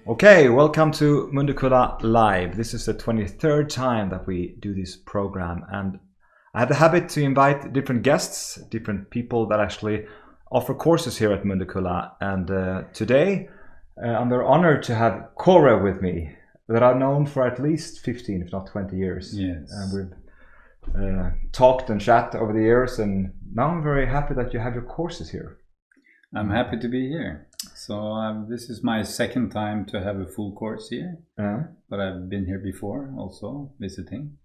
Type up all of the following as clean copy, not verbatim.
Okay, welcome to Mundekulla Live. This is the 23rd time that we do this program, and I have the habit to invite different guests, different people that actually offer courses here at Mundekulla. And today I'm very honored to have Kåre with me, that I've known for at least 15, if not 20 years. Yes. And we've talked and chat over the years, and now I'm very happy that you have your courses here. I'm happy to be here. So this is my second time to have a full course here, but I've been here before also visiting.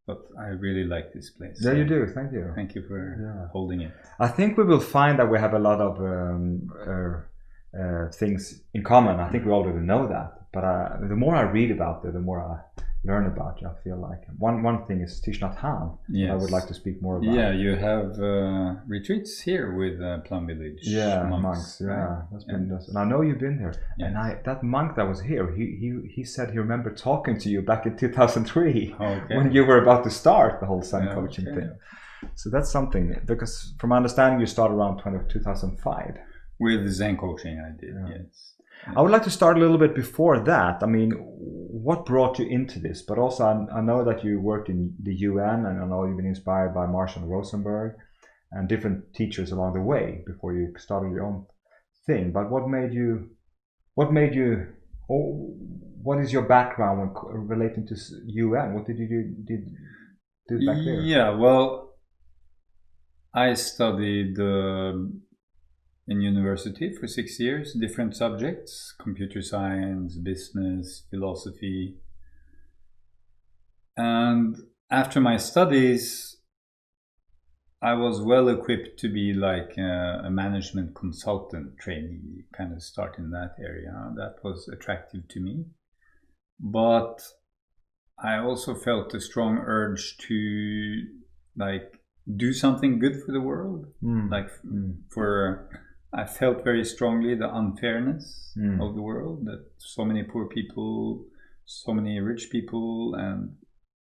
But I really like this place. Yeah, so you do. Thank you. Thank you for holding it. I think we will find that we have a lot of things in common. I think we already know that. But the more I read about it, the more I learn about you. I feel like one thing is Thich Nhat Hanh. Yes. I would like to speak more about. Yeah, you have retreats here with Plum Village. Yeah, monks. Yeah, right? That's been. And I know you've been there. Yes. And that monk that was here, he said he remembered talking to you back in 2003 when you were about to start the whole Zen coaching thing. So that's something, because from my understanding, you started around 2005. With Zen Coaching, I did. Yes. I would like to start a little bit before that. I mean, what brought you into this? But also, I know that you worked in the UN, and I know you've been inspired by Marshall Rosenberg and different teachers along the way before you started your own thing. But what made you, what is your background when relating to UN? What did you do back there? Yeah, well, I studied in university for 6 years, different subjects: computer science, business, philosophy. And after my studies, I was well equipped to be like a management consultant trainee, kind of start in that area. That was attractive to me. But I also felt a strong urge to like do something good for the world. I felt very strongly the unfairness of the world, that so many poor people, so many rich people, and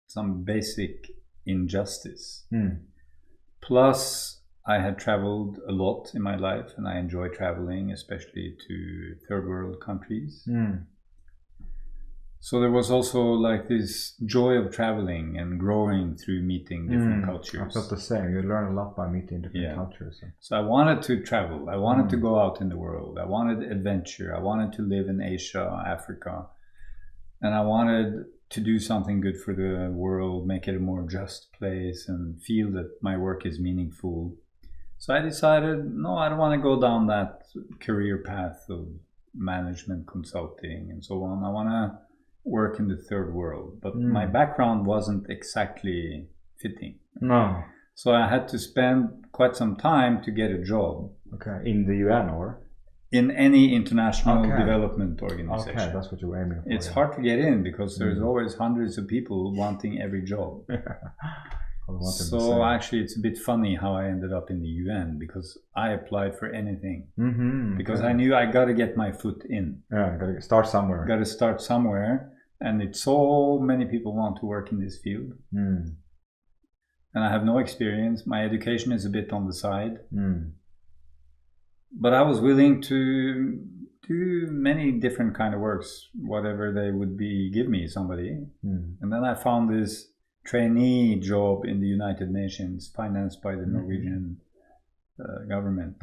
some basic injustice. Plus, I had traveled a lot in my life, and I enjoy traveling, especially to third world countries. So there was also like this joy of traveling and growing through meeting different cultures. I felt the same. You learn a lot by meeting different cultures. So I wanted to travel. I wanted to go out in the world. I wanted adventure. I wanted to live in Asia, Africa. And I wanted to do something good for the world, make it a more just place, and feel that my work is meaningful. So I decided, no, I don't want to go down that career path of management consulting and so on. I want to work in the third world, but my background wasn't exactly fitting. No. So I had to spend quite some time to get a job. Okay, in the UN or? In any international development organization. Okay, that's what you're aiming for. It's hard to get in because there's always hundreds of people wanting every job. So actually it's a bit funny how I ended up in the UN, because I applied for anything. Because I knew I got to get my foot in. Yeah, got to start somewhere. Got to start somewhere. And it's so many people want to work in this field. And I have no experience. My education is a bit on the side. But I was willing to do many different kind of works, whatever they would be, give me somebody. And then I found this trainee job in the United Nations, financed by the Norwegian government.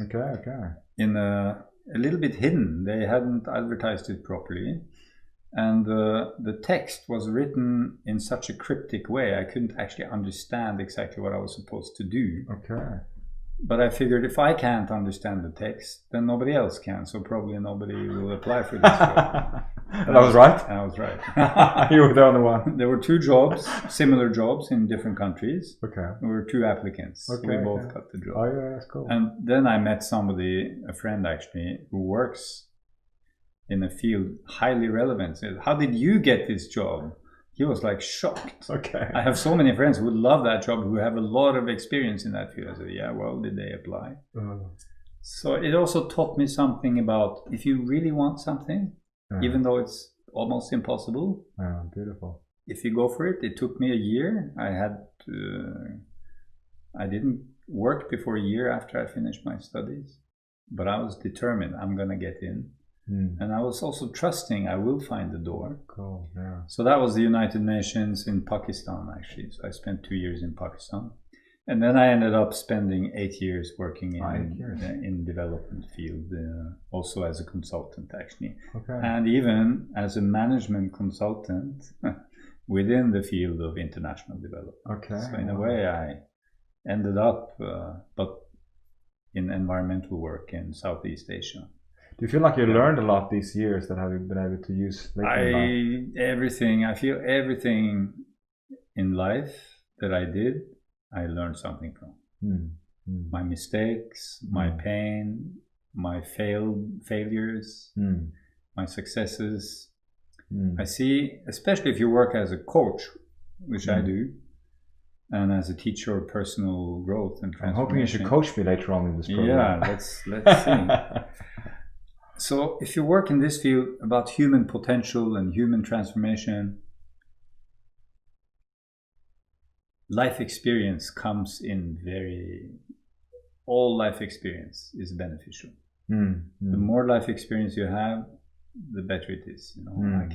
In a little bit hidden. They hadn't advertised it properly. And the text was written in such a cryptic way, I couldn't actually understand exactly what I was supposed to do. But I figured if I can't understand the text, then nobody else can. So probably nobody will apply for this job. And I was right? I was right. You were the only one. There were 2 jobs, similar jobs in different countries. There were 2 applicants. We both got the job. Oh yeah, that's cool. And then I met somebody, a friend actually, who works in a field highly relevant. Said, "How did you get this job?" He was like shocked. I have so many friends who would love that job, who have a lot of experience in that field. I said, yeah, well, did they apply? So it also taught me something about if you really want something, even though it's almost impossible. Beautiful. If you go for it, it took me a year. I didn't work before a year after I finished my studies, but I was determined I'm going to get in. And I was also trusting I will find the door. Cool. Yeah. So that was the United Nations in Pakistan, actually. So I spent 2 years in Pakistan. And then I ended up spending 8 years working in development field, also as a consultant, actually. Okay. And even as a management consultant within the field of international development. Okay. So in a way, I ended up, but in environmental work in Southeast Asia. Do you feel like you learned a lot these years that have you been able to use later in life? I feel everything in life that I did, I learned something from. My mistakes, my pain, my failures, my successes. I see, especially if you work as a coach, which I do, and as a teacher of personal growth and transformation. I'm hoping you should coach me later on in this program. Yeah, let's see. So if you work in this field about human potential and human transformation, life experience comes in all life experience is beneficial. The more life experience you have, the better it is. You know,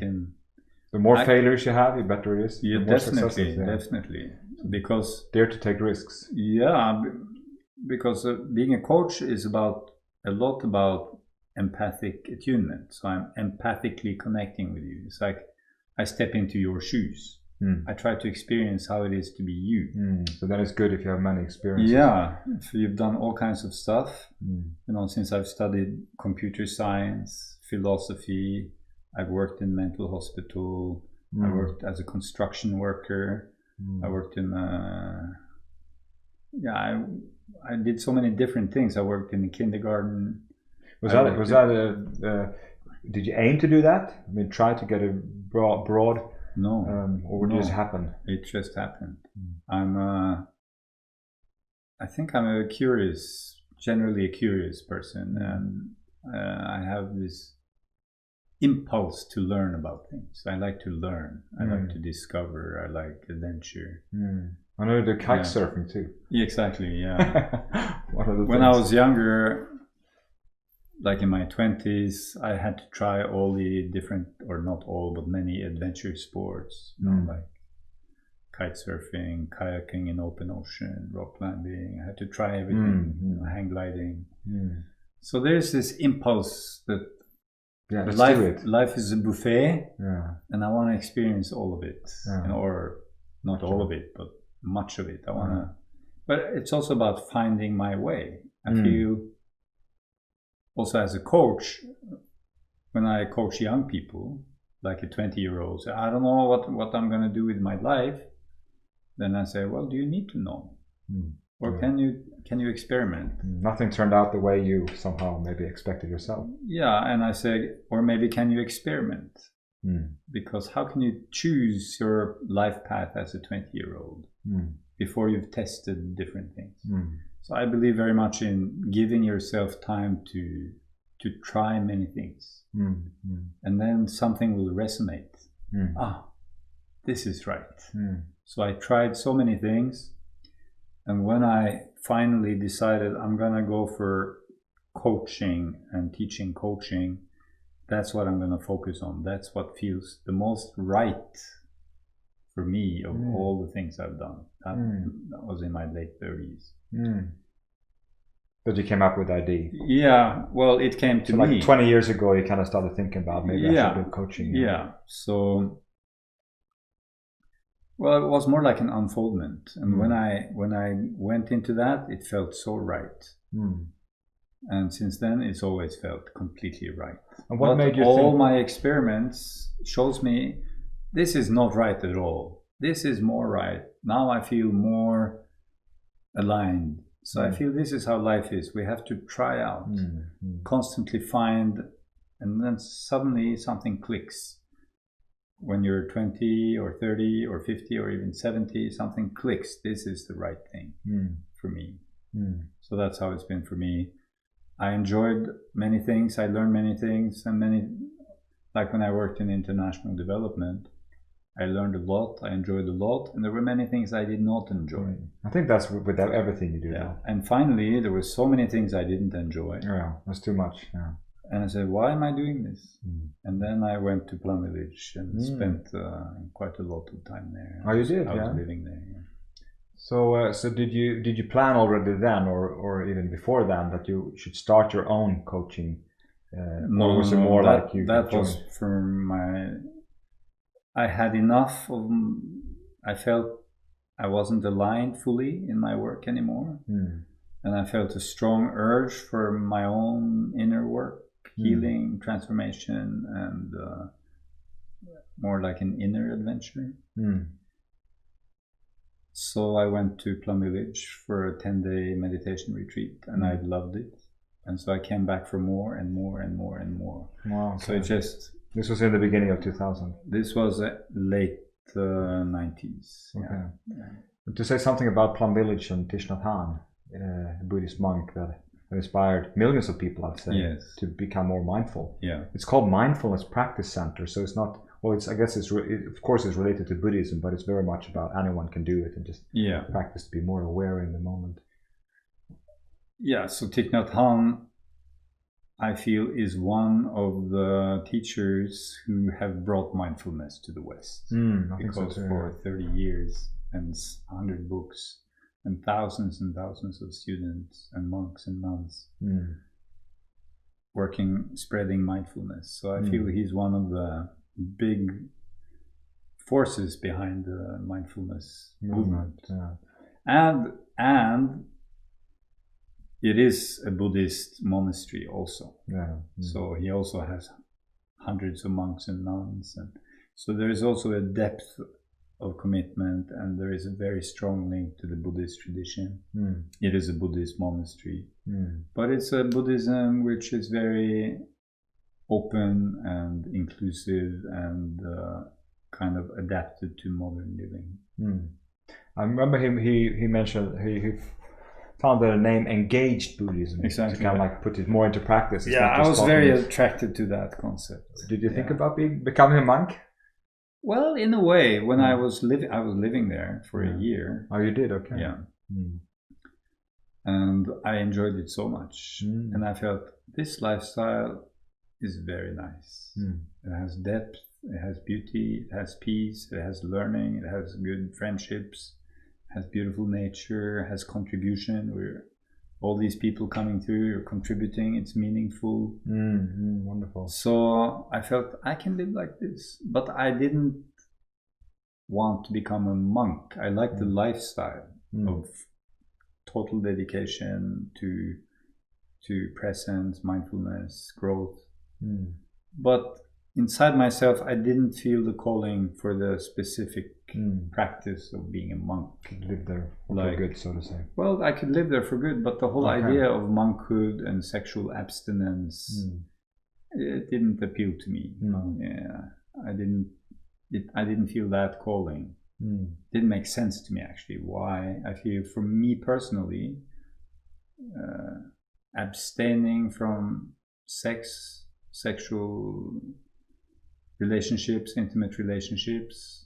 the more failures you have, the better it is. Yeah, definitely. Because dare to take risks. Yeah, because being a coach is a lot about empathic attunement. So I'm empathically connecting with you. It's like I step into your shoes. I try to experience how it is to be you. So that is good if you have many experiences. Yeah, if you've done all kinds of stuff. You know, since I've studied computer science, philosophy, I've worked in mental hospital. I worked as a construction worker. I worked in I did so many different things. I worked in the kindergarten. Did you aim to do that? I mean, try to get a broad. No. Or did it just happen? It just happened. I think I'm generally a curious person, and I have this impulse to learn about things. I like to learn. I like to discover. I like adventure. I know the kite surfing too. Exactly, yeah. When I was younger, like in my 20s, I had to try all the different, or not all, but many adventure sports, you know, like kite surfing, kayaking in open ocean, rock climbing. I had to try everything, you know, hang gliding. So there's this impulse that life is a buffet, and I want to experience all of it, you know, or not all of it, but much of it. I want to, but it's also about finding my way. I feel also as a coach, when I coach young people, like a 20-year-old, say, I don't know what I'm going to do with my life, then I say, well, do you need to know? Or can you experiment? Nothing turned out the way you somehow maybe expected yourself. Yeah, and I say, or maybe can you experiment? Because how can you choose your life path as a 20-year-old before you've tested different things? So I believe very much in giving yourself time to try many things. And then something will resonate. This is right. So I tried so many things. And when I finally decided I'm going to go for coaching and teaching coaching, that's what I'm going to focus on. That's what feels the most right for me of all the things I've done. That was in my late 30s. But you came up with the idea. Yeah, well, it came to me. Like 20 years ago, you kind of started thinking about maybe I should do coaching. Yeah, so... Well, it was more like an unfoldment. And when I went into that, it felt so right. And since then, it's always felt completely right. And what made you all my experiments shows me this is not right at all. This is more right. Now I feel more aligned. So I feel this is how life is. We have to try out, constantly find, and then suddenly something clicks. When you're 20 or 30 or 50 or even 70, something clicks. This is the right thing for me. So that's how it's been for me. I enjoyed many things. I learned many things, and like when I worked in international development, I learned a lot. I enjoyed a lot, and there were many things I did not enjoy. I think that's with everything you do now. And finally, there were so many things I didn't enjoy. Yeah, that's too much. Yeah. And I said, why am I doing this? And then I went to Plum Village and spent quite a lot of time there. Oh, you did? I was living there. Yeah. So did you plan already then, or even before then, that you should start your own coaching? Or was it more like you? That was for my. I had enough of. I felt I wasn't aligned fully in my work anymore, and I felt a strong urge for my own inner work, healing, transformation, and more like an inner adventure. So I went to Plum Village for a 10-day meditation retreat, and I loved it. And so I came back for more and more and more and more. Wow. So it just... This was in the beginning of 2000? This was late 90s. Okay. Yeah. To say something about Plum Village and Thich Nhat Hanh, a Buddhist monk that inspired millions of people, I'd say, to become more mindful. Yeah. It's called Mindfulness Practice Center, so it's not... Well, I guess of course it's related to Buddhism, but it's very much about anyone can do it and just practice to be more aware in the moment. Yeah, so Thich Nhat Hanh, I feel, is one of the teachers who have brought mindfulness to the West. Because for 30 years and 100 books and thousands of students and monks and nuns spreading mindfulness. So I feel he's one of the big forces behind the mindfulness movement. And it is a Buddhist monastery also. So he also has hundreds of monks and nuns, and so there is also a depth of commitment, and there is a very strong link to the Buddhist tradition. It is a Buddhist monastery, but it's a Buddhism which is very open and inclusive and kind of adapted to modern living. I remember he mentioned he found the name engaged Buddhism. Exactly. To kind of like put it more into practice. It's I was very attracted to that concept. Did you think about becoming a monk? Well, in a way, when I was living there for a year. Oh, you did? Okay. Yeah. And I enjoyed it so much. And I felt this lifestyle is very nice. It has depth, it has beauty, it has peace, it has learning, it has good friendships, it has beautiful nature, it has contribution. We're all these people coming through, you're contributing, it's meaningful. Wonderful. So I felt I can live like this, but I didn't want to become a monk. I liked the lifestyle of total dedication to presence, mindfulness, growth. But inside myself, I didn't feel the calling for the specific practice of being a monk. Could live there for good, so to say. Well, I could live there for good, but the whole idea of monkhood and sexual abstinence, it didn't appeal to me. I didn't feel that calling. Didn't make sense to me, actually. Why? I feel, for me personally, abstaining from sexual relationships, intimate relationships,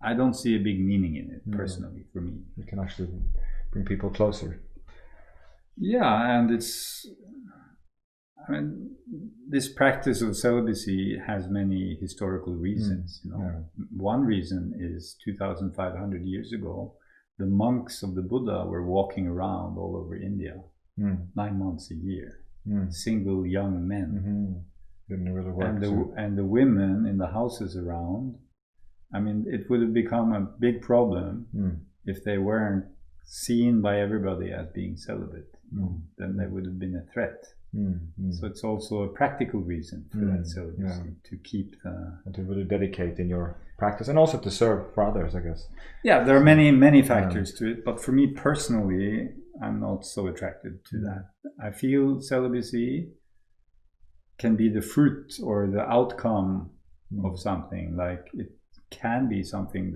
I don't see a big meaning in it personally for me. You can actually bring people closer. Yeah, and this practice of celibacy has many historical reasons. One reason is 2,500 years ago, the monks of the Buddha were walking around all over India 9 months a year. Single young men. Didn't really work. And the women in the houses around, it would have become a big problem if they weren't seen by everybody as being celibate. Then they would have been a threat. So it's also a practical reason for that celibacy, to keep and to really dedicate in your practice, and also to serve for others, I guess. Yeah, there are many factors to it, but for me personally, I'm not so attracted to that. I feel celibacy can be the fruit or the outcome of something. Like, it can be something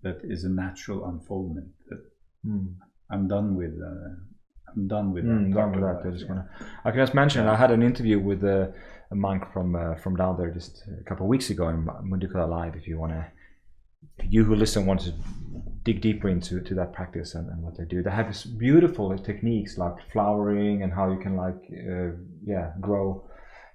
that is a natural unfoldment. That I'm done with that. I can just mention, I had an interview with a monk from down there just a couple of weeks ago in Mundekulla Live. If you who listen want to dig deeper into that practice and what they do. They have this beautiful techniques like flowering and how you can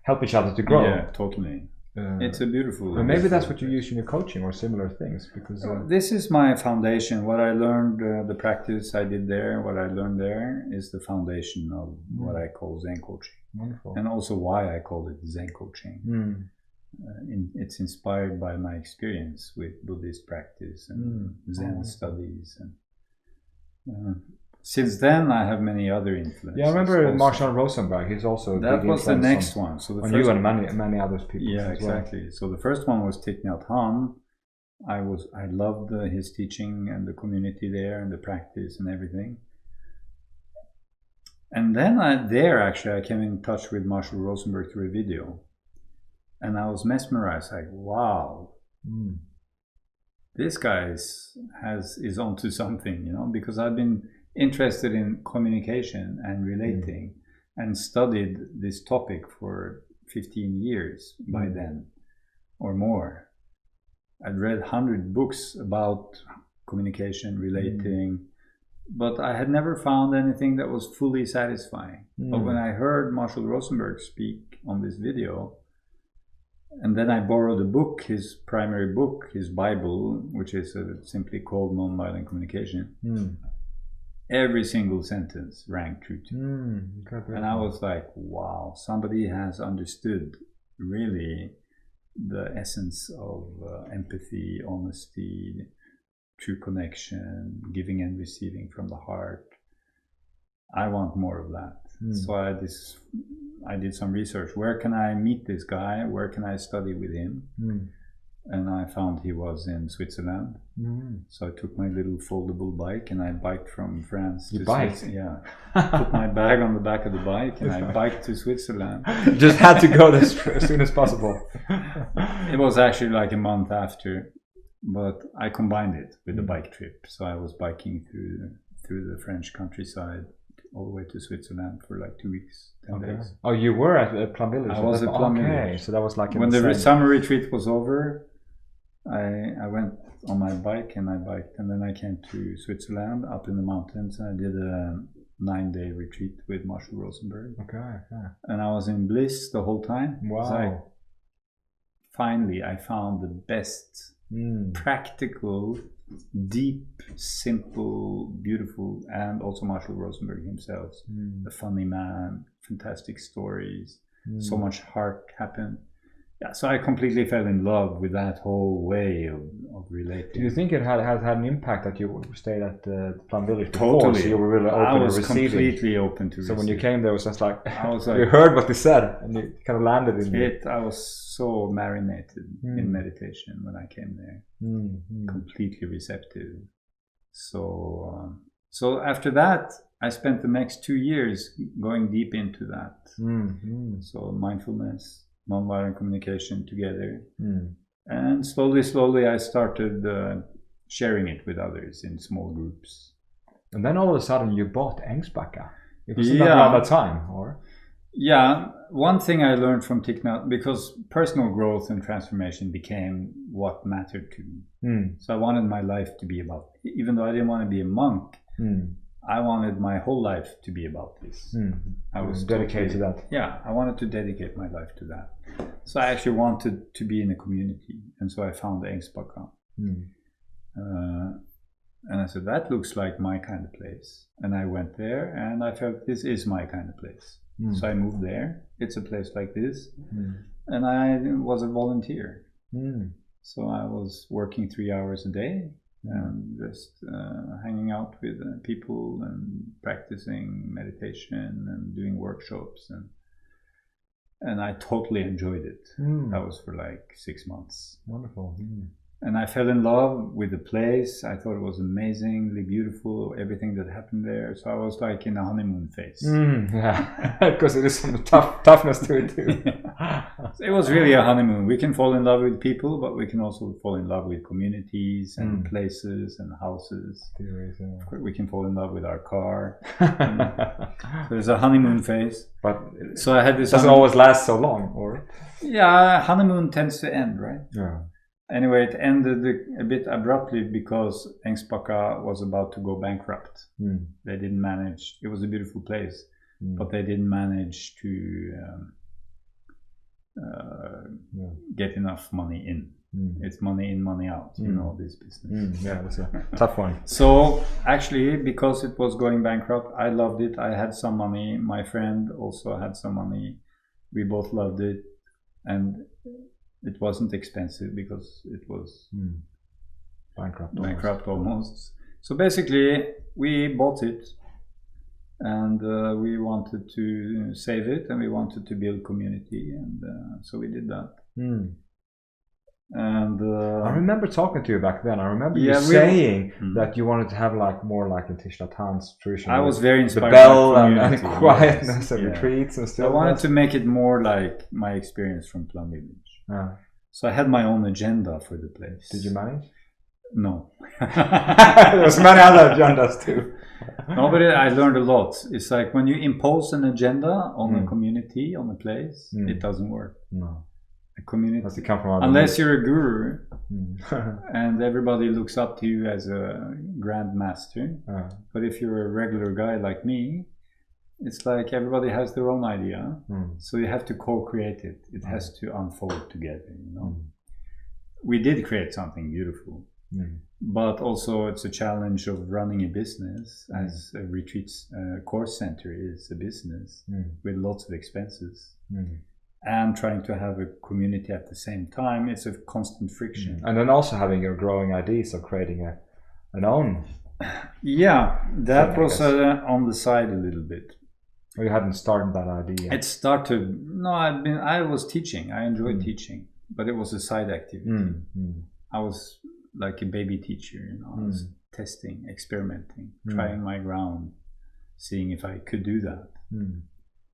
help each other to grow. Yeah, totally. It's a beautiful. And maybe that's what you use in your coaching or similar things, because this is my foundation. What I learned, the practice I did there, what I learned there is the foundation of what I call Zen coaching. Wonderful. And also why I call it Zen coaching. It's inspired by my experience with Buddhist practice and Zen studies, and since then I have many other influences. Yeah, I remember Marshall Rosenberg. He's also that was the next one. So the on first you and many other people. Yeah, exactly. Well. So the first one was Thich Nhat Hanh. I loved his teaching and the community there and the practice and everything. And then I came in touch with Marshall Rosenberg through a video. And I was mesmerized, like, wow, this guy is onto something, you know, because I've been interested in communication and relating and studied this topic for 15 years by then or more. I'd read 100 books about communication, relating, but I had never found anything that was fully satisfying. But when I heard Marshall Rosenberg speak on this video, and then I borrowed a book, his primary book, his Bible, which is simply called Nonviolent Communication. Every single sentence rang true to me. And I was like, wow, somebody has understood really the essence of empathy, honesty, true connection, giving and receiving from the heart. I want more of that. So I did some research. Where can I meet this guy? Where can I study with him? And I found he was in Switzerland. So I took my little foldable bike and I biked from France to Switzerland. Yeah. Put my bag on the back of the bike and I biked to Switzerland. Just had to go as soon as possible. It was actually like a month after, but I combined it with the bike trip. So I was biking through the French countryside all the way to Switzerland for like 2 weeks, 10 days. Oh, you were at Plum Village? I was at Plum Village. Okay, so that was like... When the summer retreat was over, I went on my bike and I biked, and then I came to Switzerland up in the mountains and I did a 9-day retreat with Marshall Rosenberg. Okay. And I was in bliss the whole time. Wow. Finally, I found the best practical, deep, simple, beautiful, and also Marshall Rosenberg himself, a funny man, fantastic stories, so much heart happened. Yeah, so I completely fell in love with that whole way of relating. Do you think it had an impact that you stayed at Plum Village before? Totally. So you were really open to receiving? I was completely open to receiving. So when you came there, it was just like, you heard what they said and you kind of landed in it. I was so marinated in meditation when I came there. Completely receptive. So after that, I spent the next 2 years going deep into that. So mindfulness, nonviolent communication together. And slowly I started sharing it with others in small groups. And then all of a sudden you bought Ängsbacka. It was around that time, or? Yeah, one thing I learned from Thich Nhat, because personal growth and transformation became what mattered to me. So I wanted my life to be about, even though I didn't want to be a monk, I wanted my whole life to be about this. I was dedicated to that. Yeah, I wanted to dedicate my life to that. So I actually wanted to be in a community. And so I found Ängsbacka. And I said, that looks like my kind of place. And I went there and I felt this is my kind of place. So I moved there. It's a place like this. And I was a volunteer. So I was working 3 hours a day and just hanging out with people and practicing meditation and doing workshops. And I totally enjoyed it. That was for like 6 months. Wonderful. And I fell in love with the place. I thought it was amazingly beautiful, everything that happened there. So I was like in a honeymoon phase. Yeah, because there is some toughness to it too. It was really a honeymoon. We can fall in love with people, but we can also fall in love with communities and places and houses. We can fall in love with our car. There's a honeymoon phase. But so I had this. Doesn't always last so long, or? Yeah, honeymoon tends to end, right? Yeah. Anyway, it ended a bit abruptly because Ängsbacka was about to go bankrupt. They didn't manage. It was a beautiful place, but they didn't manage to get enough money in. It's money in, money out, you know, this business. Yeah, it's a tough one. So actually, because it was going bankrupt, I loved it. I had some money. My friend also had some money. We both loved it. And it wasn't expensive because it was bankrupt almost. So basically, we bought it, and we wanted to save it, and we wanted to build community, and so we did that. And I remember talking to you back then. I remember you saying that you wanted to have like more like in Thich Nhat Hanh's tradition. I was very inspired. The bell and quietness and retreats and stuff. I wanted to make it more like my experience from Plum Village. So I had my own agenda for the place. Did you manage? No. There's many other agendas too. No, but I learned a lot. It's like when you impose an agenda on a community, on a place, it doesn't work. No. A community, unless you're a guru and everybody looks up to you as a grand master. But if you're a regular guy like me, it's like everybody has their own idea, so you have to co-create it. It has to unfold together, you know. We did create something beautiful, but also it's a challenge of running a business as a retreat course center is a business with lots of expenses. And trying to have a community at the same time, it's a constant friction. And then also having your growing ideas of creating an own. Yeah, that was on the side a little bit. Or you hadn't started that idea? It started. No, I was teaching. I enjoyed teaching, but it was a side activity. I was like a baby teacher, you know. I was testing, experimenting, trying my ground, seeing if I could do that.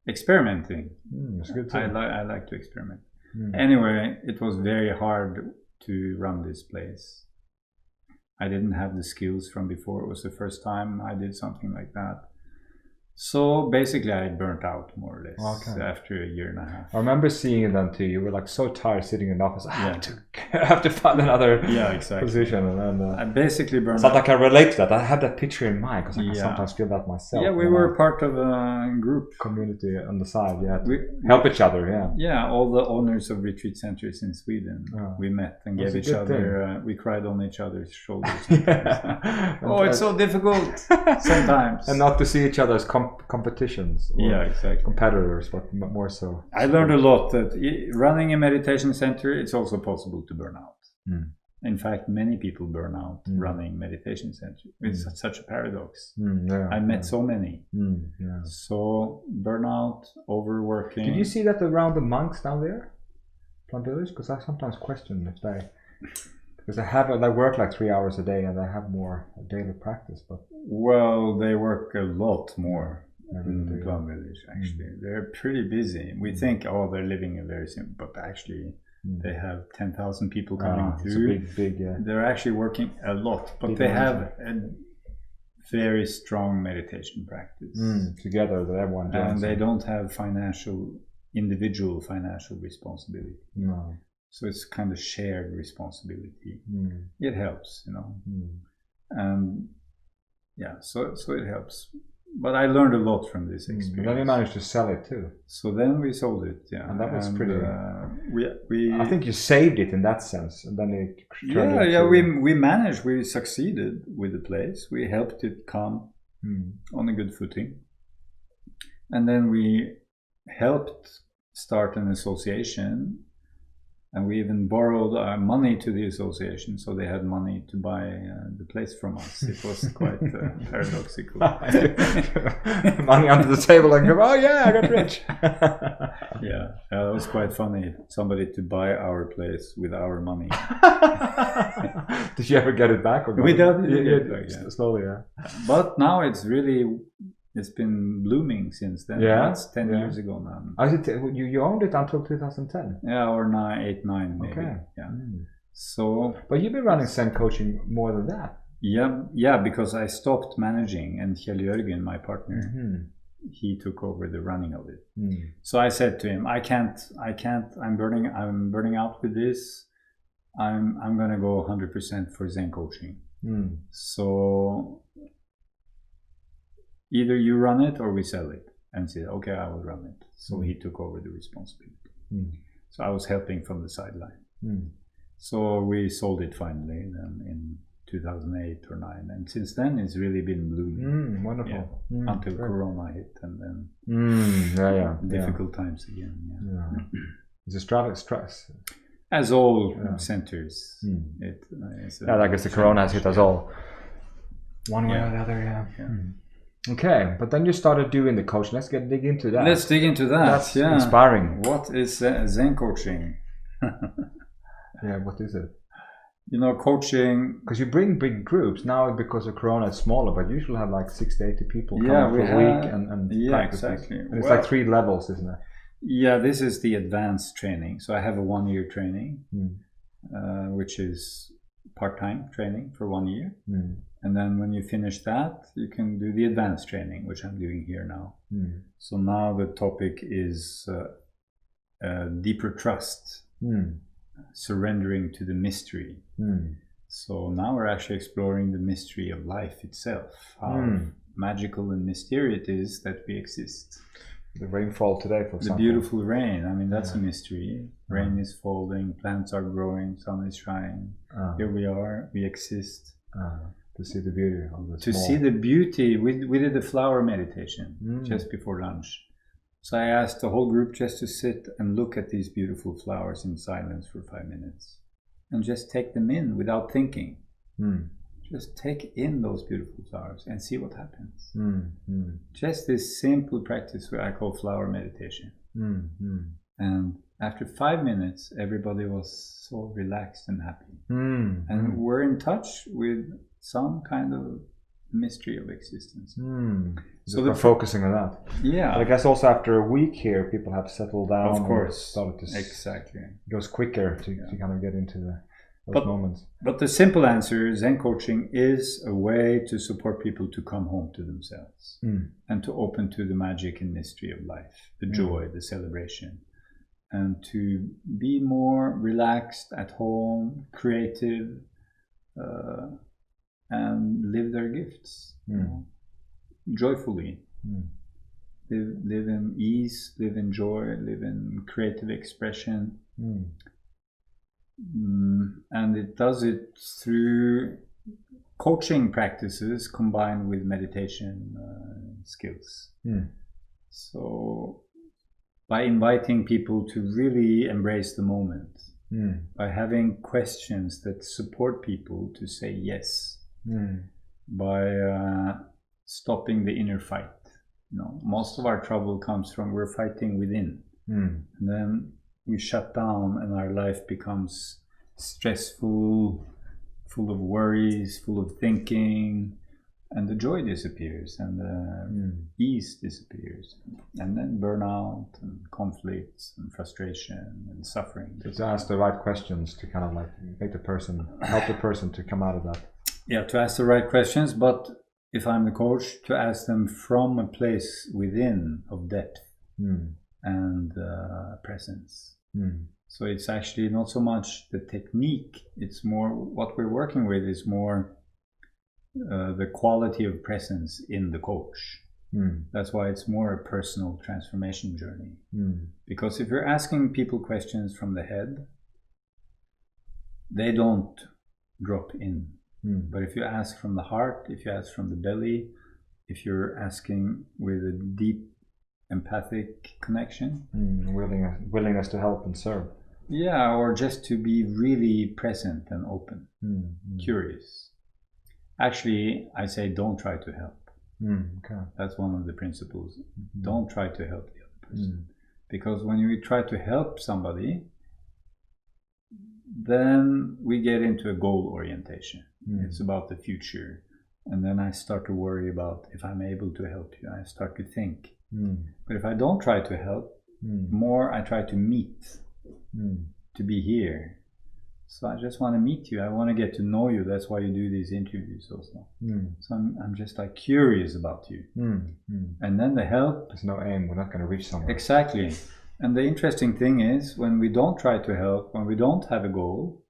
Experimenting. That's good too. I like to experiment. Anyway, it was very hard to run this place. I didn't have the skills from before. It was the first time I did something like that. So basically I burnt out more or less after a year and a half. I remember seeing it then too. You were like so tired sitting in the office. I have to find another position. And then I basically burned out. Like I relate to that. I have that picture in mind because I sometimes feel that myself. Yeah, we were part of a group. Community on the side, we help each other, Yeah, all the owners of retreat centers in Sweden. We met and gave each other, we cried on each other's shoulders. It's so difficult sometimes. And not to see each other's competitions or competitors, but more so. I learned a lot that running a meditation center, it's also possible to burn out. In fact, many people burn out running meditation centers. It's such a paradox. I met so many. So burnout, overworking. Did you see that around the monks down there, Plum Village? Because I sometimes question if because they work like 3 hours a day and they have more daily practice, but they work a lot more in Plum Village. Actually, they're pretty busy. We think, they're living a very simple, but actually, they have 10,000 people coming through. It's a big. They're actually working a lot, but they have a very strong meditation practice. Together, everyone joins. And they don't have individual financial responsibility. No. So it's kind of shared responsibility. It helps, you know. And so it helps. But I learned a lot from this experience. But then you managed to sell it too. So then we sold it, and that was pretty. I think you saved it in that sense, and then it. We managed. We succeeded with the place. We helped it come on a good footing, and then we helped start an association. And we even borrowed money to the association, so they had money to buy the place from us. It was quite paradoxical. Money under the table and go, I got rich. That was quite funny. Somebody to buy our place with our money. Did you ever get it back? We did. Slowly, But now it's been blooming since then. That's 10 years ago now. You owned it until 2010? Or 8, 9 maybe. Okay. Yeah. So. But you've been running Zen Coaching more than that. Yeah, because I stopped managing, and Kjell Jørgen, my partner, he took over the running of it. So I said to him, I can't. I'm burning out with this. I'm going to go 100% for Zen coaching. So either you run it or we sell it. And said, okay, I will run it. So he took over the responsibility. So I was helping from the sideline. So we sold it finally in 2008 or 9, and since then it's really been blooming. Wonderful. Until Corona hit, and then difficult times again. It's a stress. As all centers, I guess the Corona has hit us all, one way or the other. Okay, but then you started doing the coaching. Let's dig into that. Let's dig into that. That's inspiring. What is Zen coaching? What is it? Coaching. Because you bring big groups now because of Corona. It's smaller, but you usually have like 6 to 80 people coming for a week and practice. Exactly. And it's like 3 levels, isn't it? Yeah, this is the advanced training. So I have a 1-year training, which is part-time training for 1 year. And then when you finish that, you can do the advanced training, which I'm doing here now. So now the topic is deeper trust, surrendering to the mystery. So now we're actually exploring the mystery of life itself, how magical and mysterious it is that we exist. The rainfall today, for example. The beautiful rain. I mean, that's a mystery. Rain is falling, plants are growing, sun is shining. Here we are, we exist. To see the beauty of the see the beauty. We did a flower meditation just before lunch. So I asked the whole group just to sit and look at these beautiful flowers in silence for 5 minutes. And just take them in without thinking. Just take in those beautiful flowers and see what happens. Just this simple practice I call flower meditation. And after 5 minutes, everybody was so relaxed and happy. And we're in touch with some kind of mystery of existence. So we're focusing on that. Yeah. But I guess also after a week here, people have settled down. Of course. Started to exactly. It goes quicker to kind of get into those moments. But the simple answer, Zen coaching is a way to support people to come home to themselves and to open to the magic and mystery of life, the joy, the celebration, and to be more relaxed at home, creative, and live their gifts joyfully. Live in ease, live in joy, live in creative expression. And it does it through coaching practices combined with meditation skills. So by inviting people to really embrace the moment, by having questions that support people to say yes, by stopping the inner fight. Most of our trouble comes from we're fighting within, and then we shut down and our life becomes stressful, full of worries, full of thinking, and the joy disappears and the ease disappears, and then burnout and conflicts and frustration and suffering. So to ask the right questions to kind of like help the person to come out of that. Yeah, to ask the right questions, but if I'm the coach, to ask them from a place within of depth and presence. So it's actually not so much the technique, it's more what we're working with is more the quality of presence in the coach. That's why it's more a personal transformation journey. Because if you're asking people questions from the head, they don't drop in. But if you ask from the heart, if you ask from the belly, if you're asking with a deep empathic connection, willingness to help and serve, or just to be really present and open, curious. Actually, I say don't try to help. That's one of the principles. Don't try to help the other person, because when you try to help somebody, then we get into a goal orientation. It's about the future, and then I start to worry about if I'm able to help you. I start to think. But if I don't try to help, more I try to meet, to be here. So I just want to meet you. I want to get to know you. That's why you do these interviews also. So I'm just like curious about you. And then the help. There's no aim. We're not going to reach somewhere. Exactly. And the interesting thing is when we don't try to help, when we don't have a goal,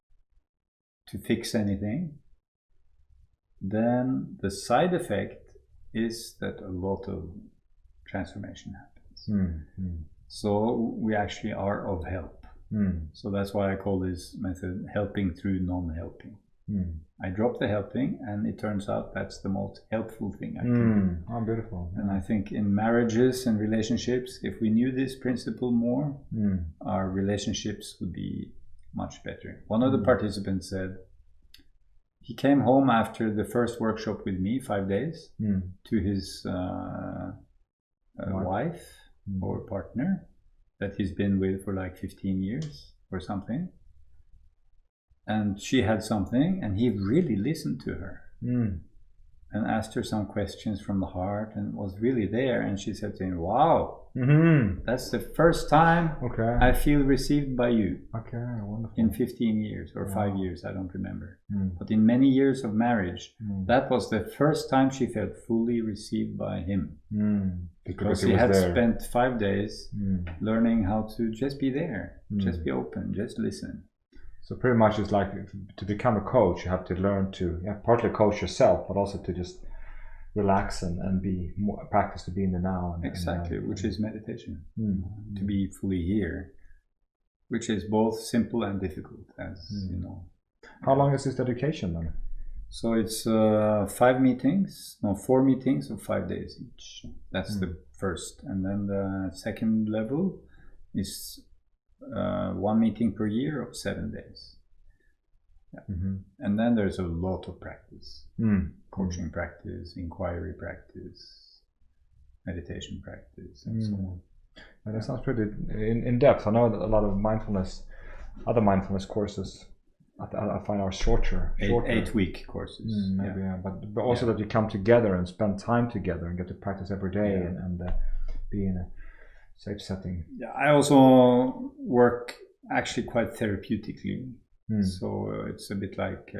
to fix anything, then the side effect is that a lot of transformation happens. So we actually are of help. So that's why I call this method helping through non-helping. I drop the helping, and it turns out that's the most helpful thing I can do. Oh, beautiful. And I think in marriages and relationships, if we knew this principle more, our relationships would be much better. One of the participants said he came home after the first workshop with me, 5 days, to his wife or partner that he's been with for like 15 years or something. And she had something, and he really listened to her and asked her some questions from the heart and was really there. And she said to him, wow, that's the first time I feel received by you. Wonderful. In 15 years or 5 years, I don't remember. But in many years of marriage, that was the first time she felt fully received by him. Because he had spent 5 days learning how to just be there, just be open, just listen. So pretty much it's like to become a coach, you have to learn to partly coach yourself, but also to just relax and be more practice to be in the now. Exactly, which is meditation. To be fully here, which is both simple and difficult, as you know. How long is this education then? So it's 4 meetings of 5 days each. That's the first. And then the second level is 1 meeting per year of 7 days. And then there's a lot of practice. Coaching practice, inquiry practice, meditation practice, and so on. And that sounds pretty in depth. I know that a lot of other mindfulness courses I find are shorter. 8-week courses. Maybe, but also that you come together and spend time together and get to practice every day and be in a safe setting. Yeah, I also work actually quite therapeutically. So it's a bit like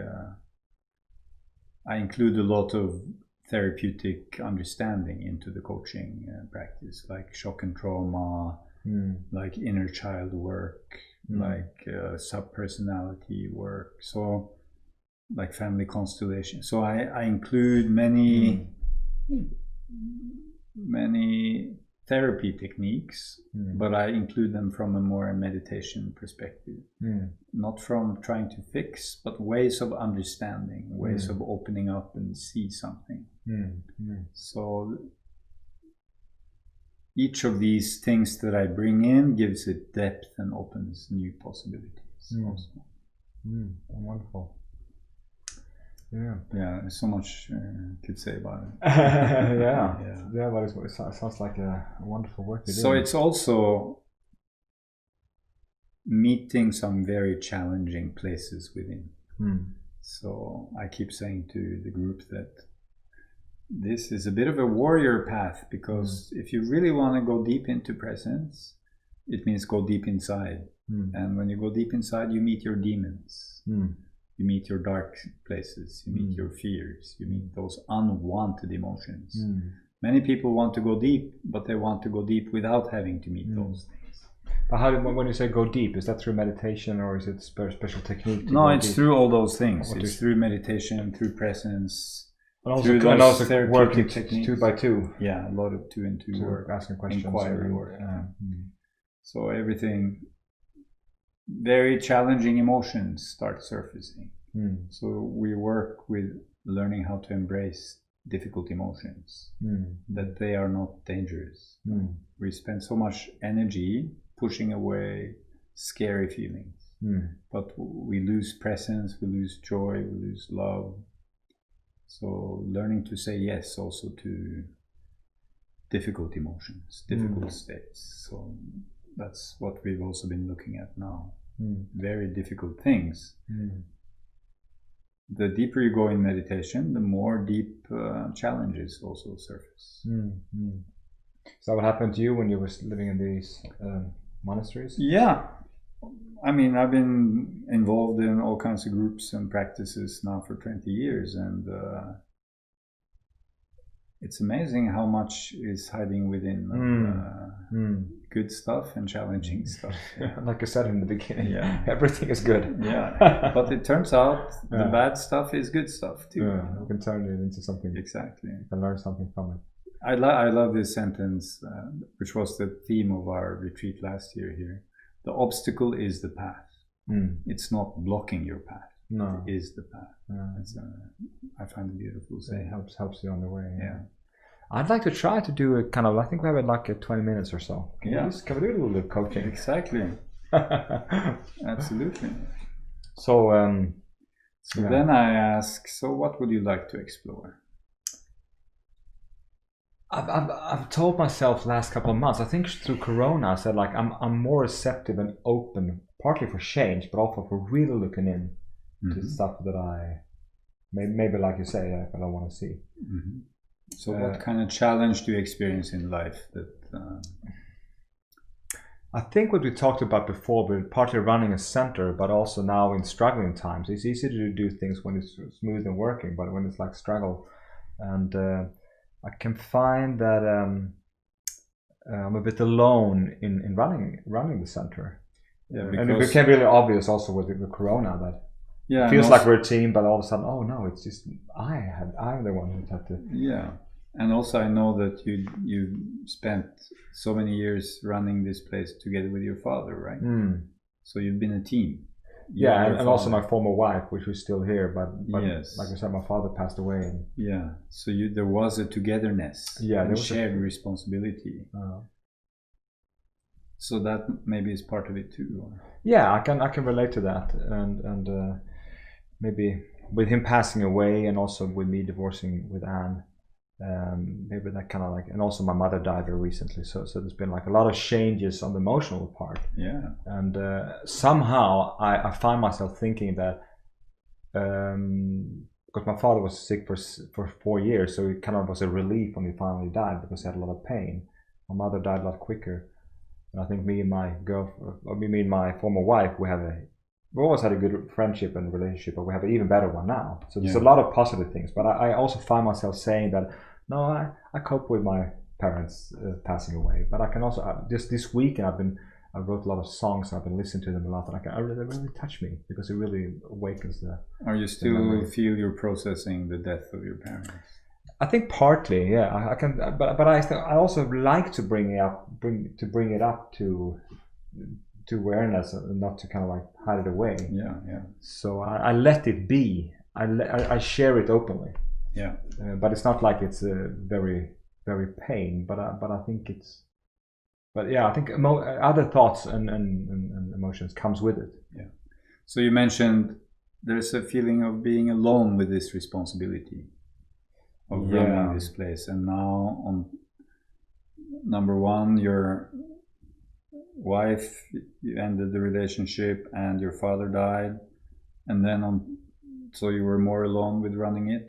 I include a lot of therapeutic understanding into the coaching practice, like shock and trauma, like inner child work, like sub-personality work, so like family constellation. So I include many therapy techniques, but I include them from a more meditation perspective. Not from trying to fix, but ways of understanding, ways of opening up and see something. So each of these things that I bring in gives it depth and opens new possibilities also. Wonderful. Yeah, there's so much could say about it. But it sounds like a wonderful work you're doing. So it's also meeting some very challenging places within. So I keep saying to the group that this is a bit of a warrior path, because if you really want to go deep into presence, it means go deep inside. And when you go deep inside, you meet your demons. You meet your dark places, you meet your fears, you meet those unwanted emotions. Many people want to go deep, but they want to go deep without having to meet those things. But when you say go deep, is that through meditation or is it special technique? No, it's through all those things. It's through meditation, through presence, and also, through those working techniques. 2 by 2. Yeah, a lot of 2 and 2 work, asking questions, inquiry work. So everything, very challenging emotions start surfacing. So we work with learning how to embrace difficult emotions, that they are not dangerous. We spend so much energy pushing away scary feelings, but we lose presence, we lose joy, we lose love. So learning to say yes also to difficult emotions, difficult states. So that's what we've also been looking at now. Very difficult things. The deeper you go in meditation, the more deep challenges also surface. So what happened to you when you were living in these monasteries? Yeah, I mean, I've been involved in all kinds of groups and practices now for 20 years, and it's amazing how much is hiding within good stuff and challenging stuff. Yeah. Like I said in the beginning, yeah, everything is good. Yeah, but it turns out the bad stuff is good stuff too. Yeah, you can turn it into something. Exactly. You can learn something from it. I love this sentence, which was the theme of our retreat last year here. The obstacle is the path. It's not blocking your path. No, it is the path. I find it beautiful. It helps you on the way. Yeah. I'd like to try to do a kind of. I think we have like 20 minutes or so. Can we do a little bit of coaching? Exactly. Absolutely. So. Then I ask. So, what would you like to explore? I've told myself last couple of months. I think through Corona, I said like I'm more receptive and open, partly for change, but also for really looking in to stuff that I maybe like you say, I don't want to see. So what kind of challenge do you experience in life that I think what we talked about before, but partly running a center, but also now in struggling times, it's easy to do things when it's smooth and working, but when it's like struggle, and I can find that I'm a bit alone in running the center. Yeah, and it became really obvious also with the Corona that it feels like we're a team, but all of a sudden, oh no, it's just I'm the one who had to. Yeah, and also I know that you spent so many years running this place together with your father, right? So you've been a team. Yeah, and also my former wife, which was still here, but yes, like I said, my father passed away. And so there was a togetherness. Yeah, there was shared responsibility. So that maybe is part of it too. Or? Yeah, I can relate to that, and maybe with him passing away, and also with me divorcing with Anne, maybe that kind of like, and also my mother died very recently, so there's been like a lot of changes on the emotional part. Yeah, and somehow I find myself thinking that because my father was sick for 4 years, so it kind of was a relief when he finally died because he had a lot of pain. My mother died a lot quicker, and I think me and my former wife, we always had a good friendship and relationship, but we have an even better one now. So there's a lot of positive things, but I also find myself saying that no, I cope with my parents passing away, but I can also just this week, and I wrote a lot of songs. I've been listening to them a lot, and they really touch me because it really awakens the. Are you still feel you're processing the death of your parents? I think partly, yeah. I can, but I also like to bring it up to awareness, and not to kind of like hide it away. Yeah. So I let it be. I share it openly. Yeah. But it's not like it's very, very pain. But I think it's. But yeah, I think other thoughts and emotions comes with it. Yeah. So you mentioned there's a feeling of being alone with this responsibility of running this place, and now on number one, your wife, you ended the relationship, and your father died, and then so you were more alone with running it,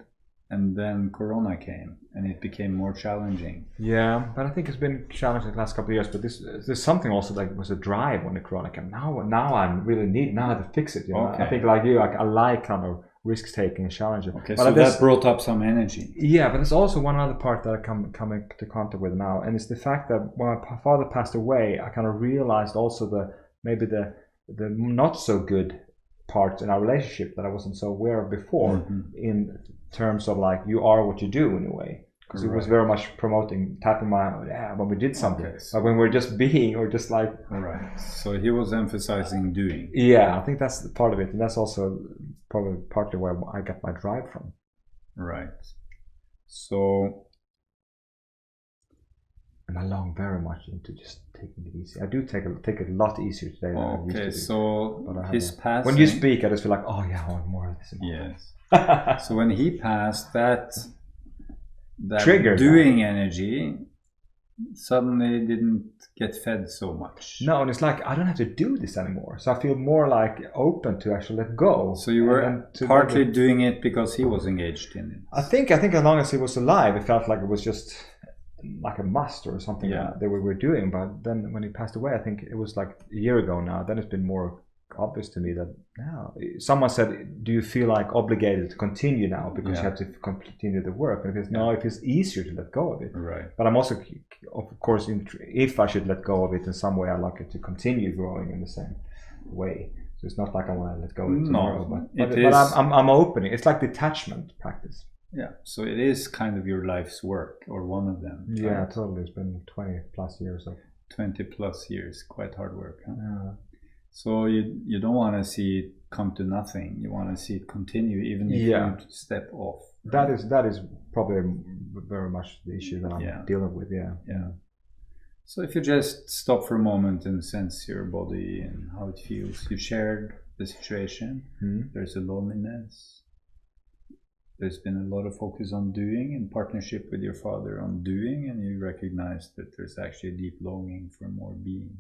and then Corona came, and it became more challenging. Yeah, but I think it's been challenging the last couple of years. But there's something also like was a drive when the Corona came. Now I really now I have to fix it. You know? Okay. I think like you, I like kind of risk taking and challenging. Okay, but so that brought up some energy. Yeah, but there's also one other part that I come into contact with now, and it's the fact that when my father passed away, I kind of realized also maybe the not so good parts in our relationship that I wasn't so aware of before, in terms of like you are what you do in a way, because it was very much promoting tapping my when we did something, but when we're just being or just like so he was emphasizing doing. Yeah, I think that's the part of it, and that's also probably partly where I got my drive from. Right. So and I long very much into just taking it easy. I do take it a lot easier today than I used to do. So his passing, when you speak, I just feel like, oh yeah, I want more of this. Yes. So when he passed, that trigger doing energy suddenly didn't get fed so much. No, and it's like I don't have to do this anymore. So I feel more like open to actually let go. So you were partly doing it because he was engaged in it. I think as long as he was alive, it felt like it was just like a must or something that we were doing. But then when he passed away, I think it was like a year ago now. Then it's been more obvious to me that now someone said, do you feel like obligated to continue now because you have to continue the work? And it feels easier to let go of it. Right. But I'm also, of course, if I should let go of it in some way, I'd like it to continue growing in the same way. So it's not like I want to let go of it tomorrow, but I'm open. It's like detachment practice. Yeah, so it is kind of your life's work, or one of them. Yeah, totally. It's been 20 plus years of 20 plus years, quite hard work. Huh? Yeah. So you don't want to see it come to nothing. You want to see it continue, even if you step off. Right? That is probably very much the issue that I'm dealing with. Yeah. So if you just stop for a moment and sense your body and how it feels, you shared the situation. There's a loneliness. There's been a lot of focus on doing in partnership with your father on doing, and you recognize that there's actually a deep longing for more being.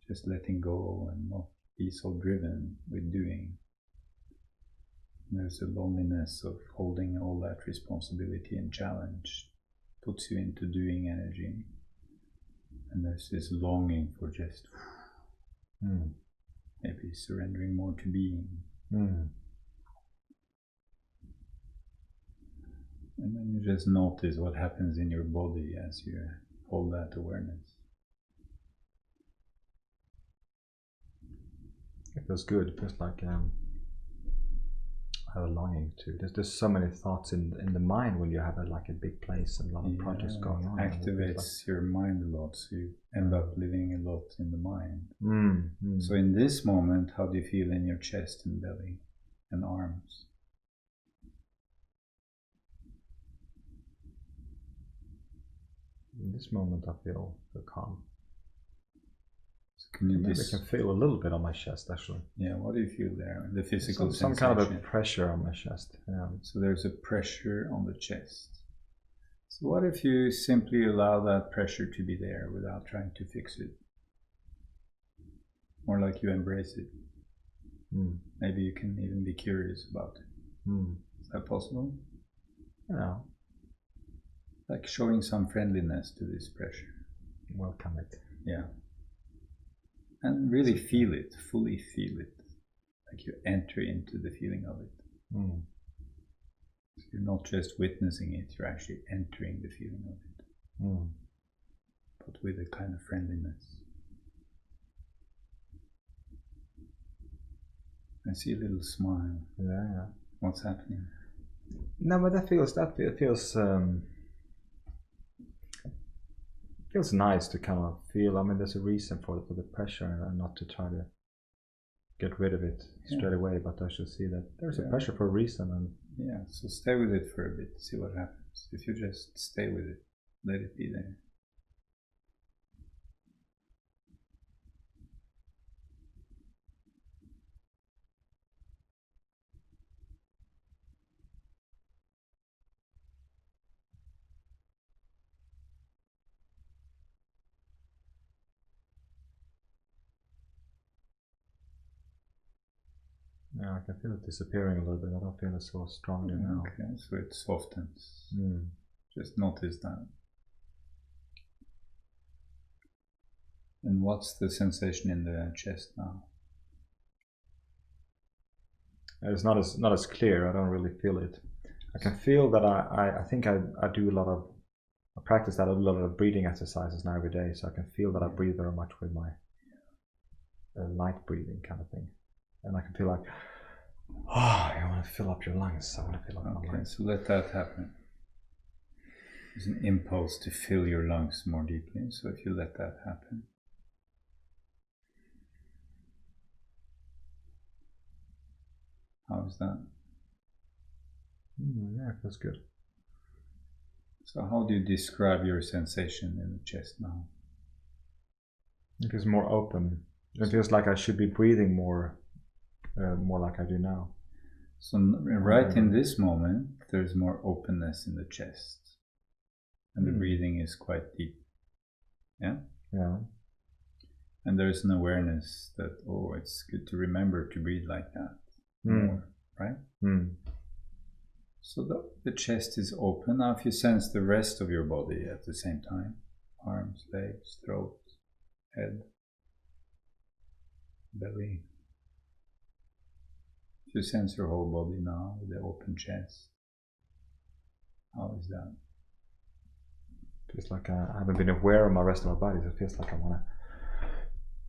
Just letting go and not be so driven with doing. And there's a loneliness of holding all that responsibility and challenge, puts you into doing energy. And there's this longing for just maybe surrendering more to being. And then you just notice what happens in your body as you hold that awareness. It feels good. It feels like I have a longing to. There's so many thoughts in the mind when you have a big place and a lot of projects going on. Activates your mind a lot, so you end up living a lot in the mind. So in this moment, how do you feel in your chest and belly and arms? In this moment, I feel calm. Maybe I can feel a little bit on my chest, actually. Yeah, what do you feel there? The physical some kind of a pressure on my chest. Yeah. So there's a pressure on the chest. So what if you simply allow that pressure to be there without trying to fix it? More like you embrace it. Maybe you can even be curious about it. Is that possible? Yeah. Like showing some friendliness to this pressure. Welcome it. Yeah. And really feel it, fully feel it. Like you enter into the feeling of it. So you're not just witnessing it, you're actually entering the feeling of it. But with a kind of friendliness. I see a little smile. Yeah. What's happening? No, but that feels feels nice to kind of feel. I mean, there's a reason for the pressure, and not to try to get rid of it straight away, but I should see that there's a pressure for a reason. And so stay with it for a bit, see what happens. If you just stay with it, let it be there. Yeah, I can feel it disappearing a little bit. I don't feel it so strongly now. Okay, so it softens. Just notice that. And what's the sensation in the chest now? It's not as clear. I don't really feel it. I can feel that I think I do a lot of, I practice that a lot of breathing exercises now every day, so I can feel that I breathe very much with my light breathing kind of thing. And I can feel like, I want to fill up your lungs. I want to fill up my lungs. So let that happen. There's an impulse to fill your lungs more deeply. So if you let that happen. How is that? Yeah, it feels good. So how do you describe your sensation in the chest now? It feels more open. It feels like I should be breathing more like I do now. So right in this moment, there's more openness in the chest. And the breathing is quite deep. Yeah? Yeah. And there's an awareness that, it's good to remember to breathe like that more, right? So the chest is open. Now if you sense the rest of your body at the same time, arms, legs, throat, head, belly, If you sense your whole body now with the open chest, how is that? Feels like I haven't been aware of my rest of my body. So it feels like I want to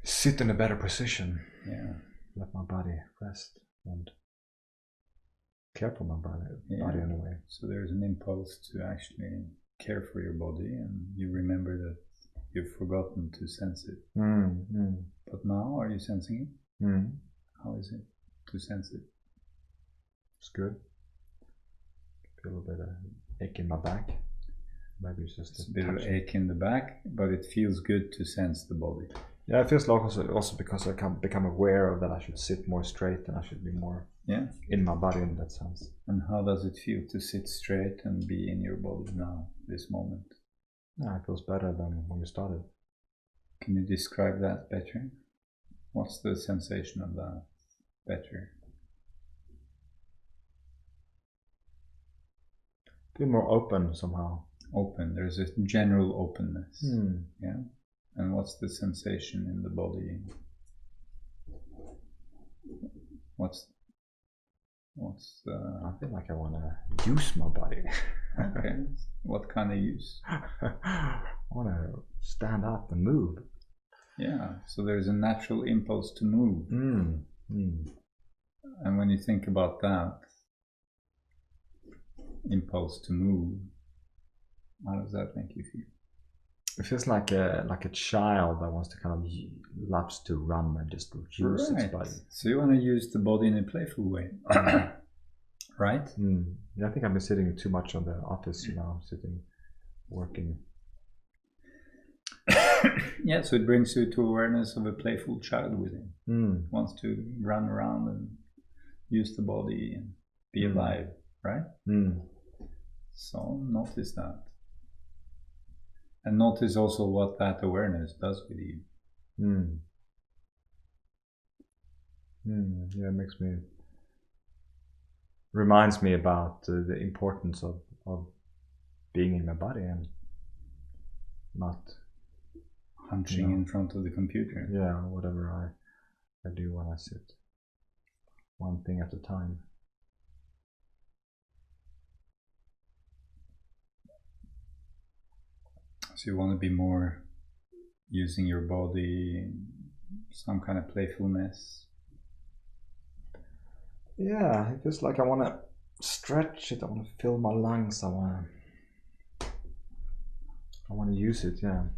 sit in a better position. Yeah. Let my body rest and care for my body in a way. So there's an impulse to actually care for your body, and you remember that you've forgotten to sense it. But now, are you sensing it? How is it to sense it? It's good. Feel a bit of ache in my back. Maybe it's just a bit of ache in the back, but it feels good to sense the body. Yeah, it feels like also because I can become aware of that I should sit more straight and I should be more in my body in that sense. And how does it feel to sit straight and be in your body now, this moment? Yeah, it feels better than when we started. Can you describe that better? What's the sensation of that better? Feel more open somehow. Open, there's a general openness. Yeah. And what's the sensation in the body? What's I feel like I want to use my body. Okay. What kind of use? I want to stand up and move. Yeah. So there's a natural impulse to move. And when you think about that impulse to move, how does that make you feel? It feels like a child that wants to kind of loves to run and just use its body. So you want to use the body in a playful way, right? Yeah, I think I've been sitting too much on the office, sitting, working. Yeah, so it brings you to awareness of a playful child within. Wants to run around and use the body and be alive, right? So notice that. And notice also what that awareness does with you. Yeah, it reminds me about the importance of being in my body and not hunching in front of the computer. Yeah, whatever I do when I sit. One thing at a time. So you want to be more using your body, some kind of playfulness. Yeah, it feels like I want to stretch it. I want to fill my lungs. I want to use it. Yeah.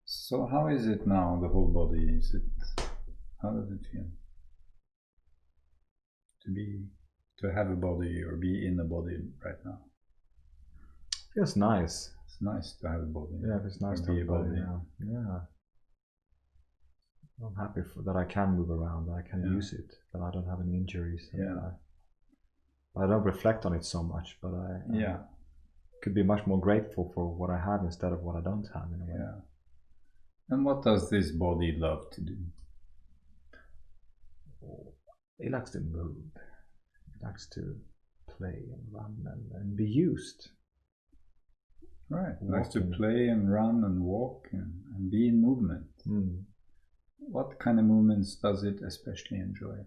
So how is it now? The whole body? How does it feel to have a body or be in a body right now? Feels nice. It's nice to have a body. Yeah, it's nice to have a body. Yeah. I'm happy that I can move around, that I can use it, that I don't have any injuries. I don't reflect on it so much, but I could be much more grateful for what I have instead of what I don't have in a way. Yeah. And what does this body love to do? It likes to move. It likes to play and run and be used. Right. It likes to play and run and walk and be in movement. What kind of movements does it especially enjoy?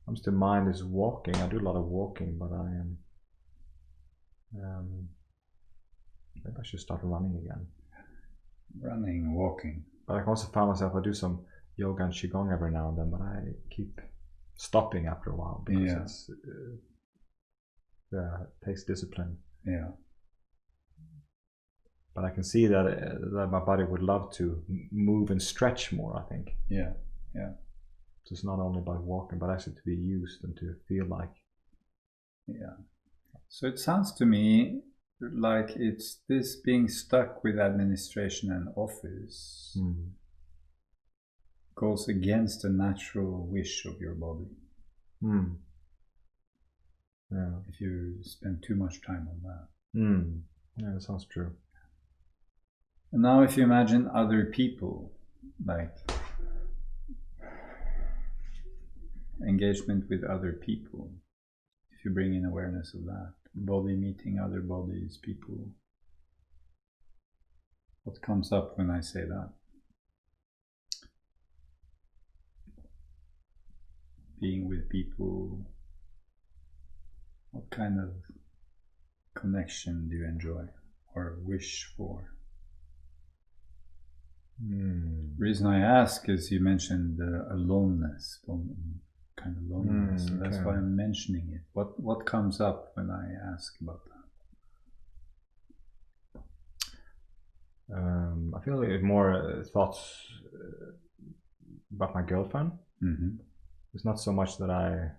Comes to mind is walking. I do a lot of walking, but I am maybe I should start running again. Running, walking. But I can also find myself, I do some yoga and qigong every now and then, but I keep stopping after a while because it takes discipline. Yeah. But I can see that my body would love to move and stretch more, I think. Yeah. So it's not only by walking, but actually to be used and to feel like. Yeah. So it sounds to me like it's this being stuck with administration and office goes against the natural wish of your body. Yeah. If you spend too much time on that. Yeah, that sounds true. And now if you imagine other people, like engagement with other people, if you bring in awareness of that, body meeting other bodies, people, what comes up when I say that? being with people, what kind of connection do you enjoy or wish for? The reason I ask is you mentioned aloneness, kind of loneliness, so that's why I'm mentioning it. What comes up when I ask about that? I feel like more thoughts about my girlfriend. It's not so much that I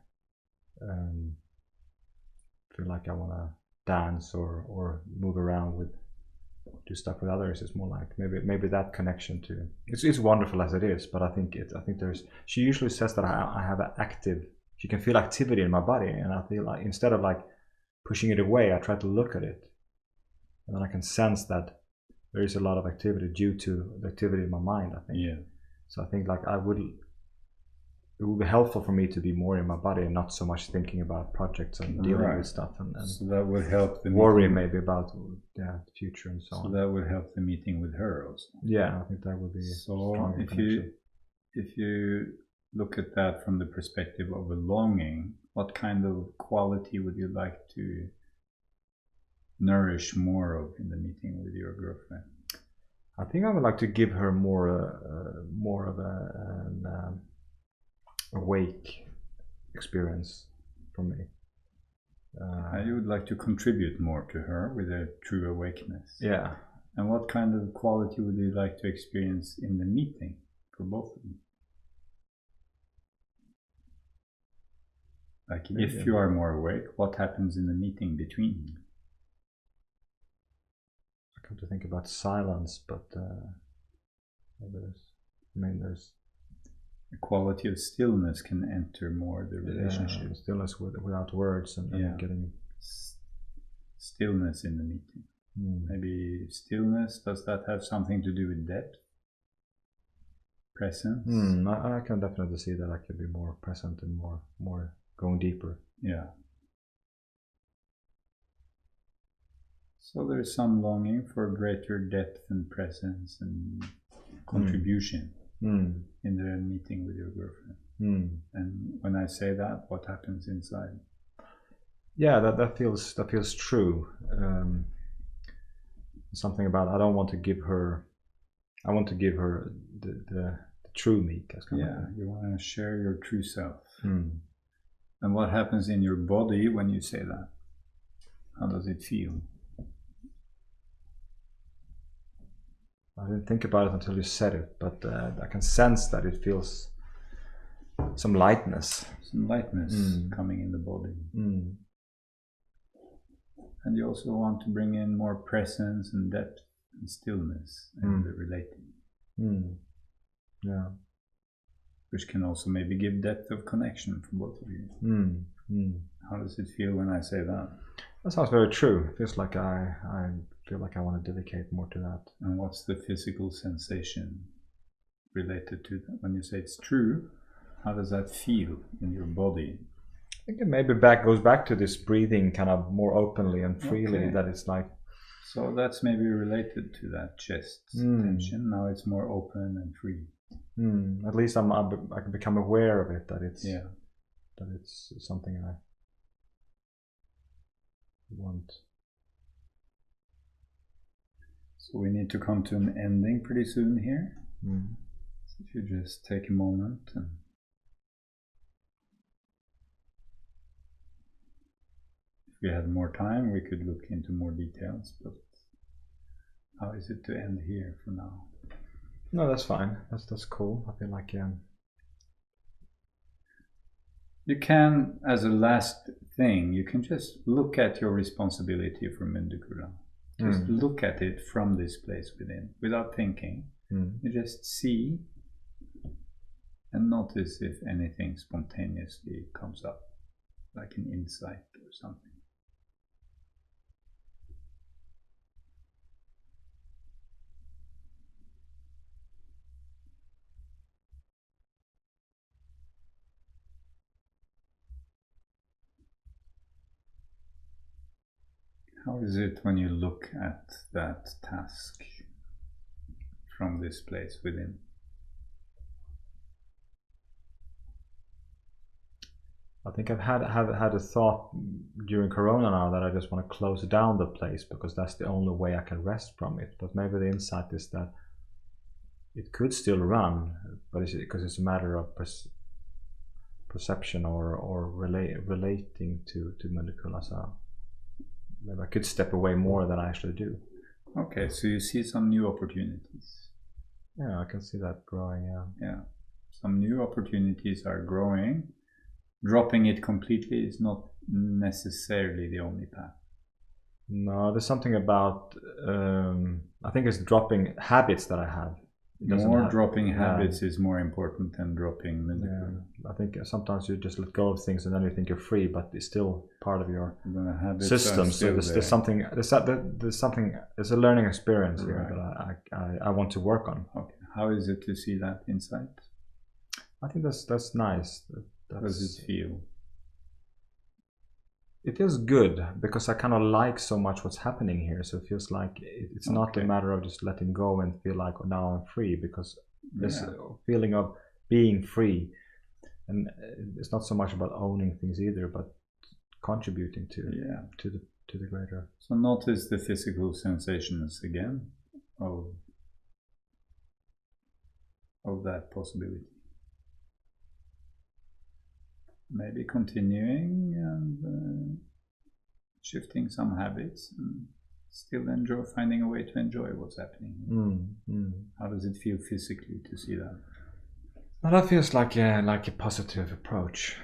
feel like I want to dance or move around with, do stuff with others. It's more like maybe that connection to it's wonderful as it is, but I think there's, she usually says that I have an active, she can feel activity in my body, and I feel like instead of like pushing it away, I try to look at it, and then I can sense that there is a lot of activity due to the activity in my mind, I think. So I think like it would be helpful for me to be more in my body and not so much thinking about projects and dealing with stuff, and so that would help the worry meeting. maybe about the future and so on. So that would help the meeting with her also. Yeah, I think that would be so. If you look at that from the perspective of a longing, what kind of quality would you like to nourish more of in the meeting with your girlfriend? I think I would like to give her more of an awake experience from me. You would like to contribute more to her with a true awakeness. Yeah. And what kind of quality would you like to experience in the meeting for both of you? Like if you are more awake, what happens in the meeting between you? I come to think about silence, but there's the quality of stillness can enter more the relationship. Stillness without words and getting stillness in the meeting. Maybe stillness, does that have something to do with depth? Presence? I can definitely see that I could be more present and more going deeper. Yeah. So there's some longing for greater depth and presence and contribution in the meeting with your girlfriend. And when I say that, what happens inside? Yeah, that feels true. Something about I want to give her the true me. You want to share your true self. And what happens in your body when you say that? How does it feel? I didn't think about it until you said it, but I can sense that it feels some lightness. Some lightness coming in the body. And you also want to bring in more presence and depth and stillness in the relating. Yeah. Which can also maybe give depth of connection for both of you. How does it feel when I say that? That sounds very true. It feels like I feel like I want to dedicate more to that. And what's the physical sensation related to that? When you say it's true, how does that feel in your body? I think it maybe goes back to this breathing kind of more openly and freely, that it's like... So that's maybe related to that chest tension. Now it's more open and free. At least I can become aware of it, that it's something I want. So we need to come to an ending pretty soon here. So if you just take a moment and if we had more time, we could look into more details, but how is it to end here for now? No, that's fine. That's cool. I feel like you can, as a last thing, you can just look at your responsibility for Mundekulla. Just look at it from this place within, without thinking. You just see and notice if anything spontaneously comes up, like an insight or something. How is it when you look at that task from this place within? I think I've had a thought during Corona now that I just want to close down the place because that's the only way I can rest from it. But maybe the insight is that it could still run, but because it's a matter of perception or relating to Mundekulla. So maybe I could step away more than I actually do. Okay, so you see some new opportunities. Yeah, I can see that growing. Yeah, some new opportunities are growing. Dropping it completely is not necessarily the only path. No, there's something about I think it's dropping habits that I have. Dropping habits is more important than dropping Mundekulla. I think sometimes you just let go of things and then you think you're free, but it's still part of your system. So there's a learning experience here that I want to work on. Okay. How is it to see that insight? I think that's nice. How does it feel? It feels good because I kind of like so much what's happening here. So it feels like it's not a matter of just letting go and feel like, oh, now I'm free, because there's a feeling of being free. And it's not so much about owning things either, but contributing to the greater. So notice the physical sensations again of that possibility. Maybe continuing and shifting some habits and still finding a way to enjoy what's happening. How does it feel physically to see that? Well, that feels like a positive approach.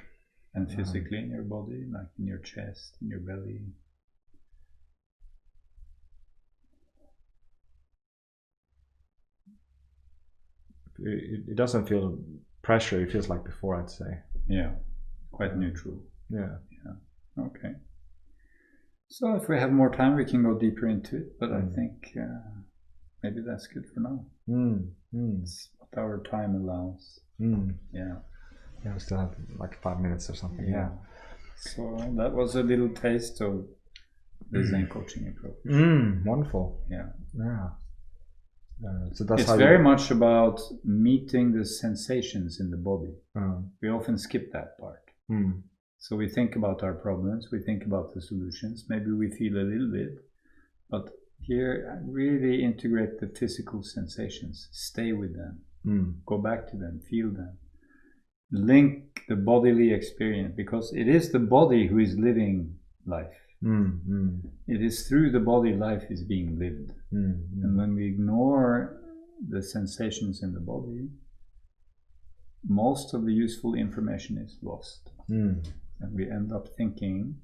And physically in your body, like in your chest, in your belly? It doesn't feel pressure. It feels like before, I'd say. Yeah. Quite neutral. Yeah. Okay. So if we have more time, we can go deeper into it. But I think maybe that's good for now. It's what our time allows. Yeah. We still have like 5 minutes or something. Yeah. So that was a little taste of the Zen coaching approach. Wonderful. Yeah. So that's it's very much about meeting the sensations in the body. We often skip that part. So we think about our problems, we think about the solutions, maybe we feel a little bit, but here really integrate the physical sensations, stay with them, go back to them, feel them, link the bodily experience, because it is the body who is living life. It is through the body life is being lived. And when we ignore the sensations in the body, most of the useful information is lost. And we end up thinking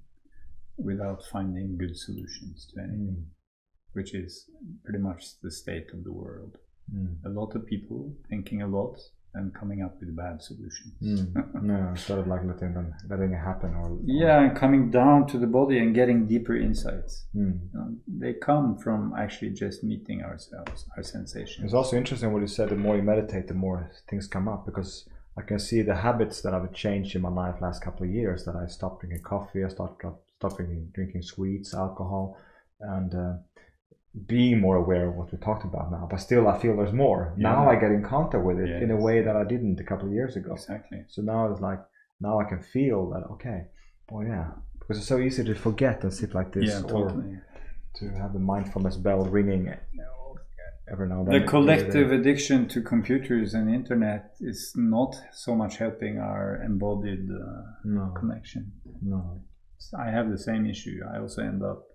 without finding good solutions to anything, which is pretty much the state of the world. A lot of people thinking a lot and coming up with bad solutions. Instead of like letting it happen, or and coming down to the body and getting deeper insights. They come from actually just meeting ourselves, our sensations. It's also interesting what you said. The more you meditate, the more things come up, because I can see the habits that I've changed in my life last couple of years. That I stopped drinking coffee, I stopped drinking sweets, alcohol, and being more aware of what we talked about now. But still, I feel there's more. Now I get in contact with it in a way that I didn't a couple of years ago. Exactly. So now it's like, now I can feel that, okay, because it's so easy to forget and sit like this, or to have the mindfulness bell ringing every now and then. The collective addiction to computers and internet is not so much helping our embodied connection. I have the same issue. I also end up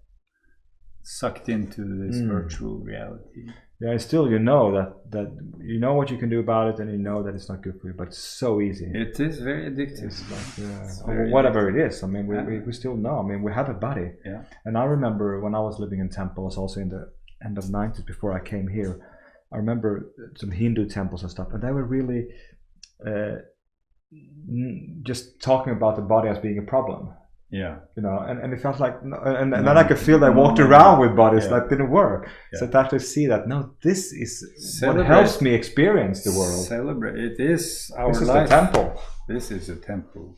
sucked into this virtual reality. Yeah, and still you know that you know what you can do about it, and you know that it's not good for you, but it's so easy. It is very addictive. It's like, whatever it is. I mean, we still know. I mean, we have a body. Yeah. And I remember when I was living in temples, also in the end of the 90s, before I came here, I remember some Hindu temples and stuff, and they were really just talking about the body as being a problem. Yeah. You know, and it felt like, and then I could feel they walked around with bodies that didn't work. So to actually see that, no, this is what helps me experience the world. Celebrate. It is our life. This is the temple. This is a temple,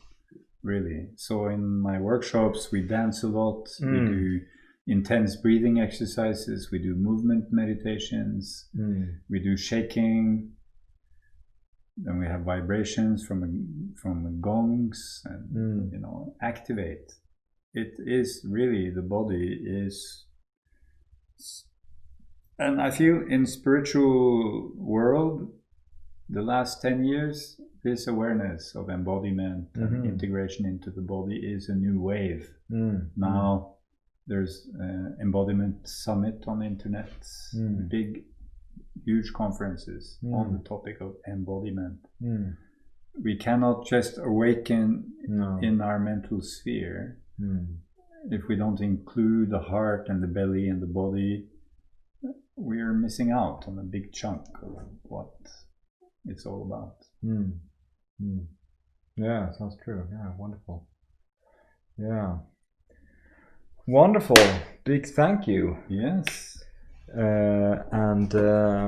really. So in my workshops, we dance a lot. We do intense breathing exercises. We do movement meditations. We do shaking. Then we have vibrations from gongs, and activate. It is really, the body is, and I feel in spiritual world, the last 10 years, this awareness of embodiment and integration into the body is a new wave. Now there's embodiment summit on the internet, big, huge conferences on the topic of embodiment. We cannot just awaken in our mental sphere if we don't include the heart and the belly and the body. We are missing out on a big chunk of what it's all about. Yeah, sounds true. Yeah, wonderful. Yeah, wonderful. Big thank you. Yes. And I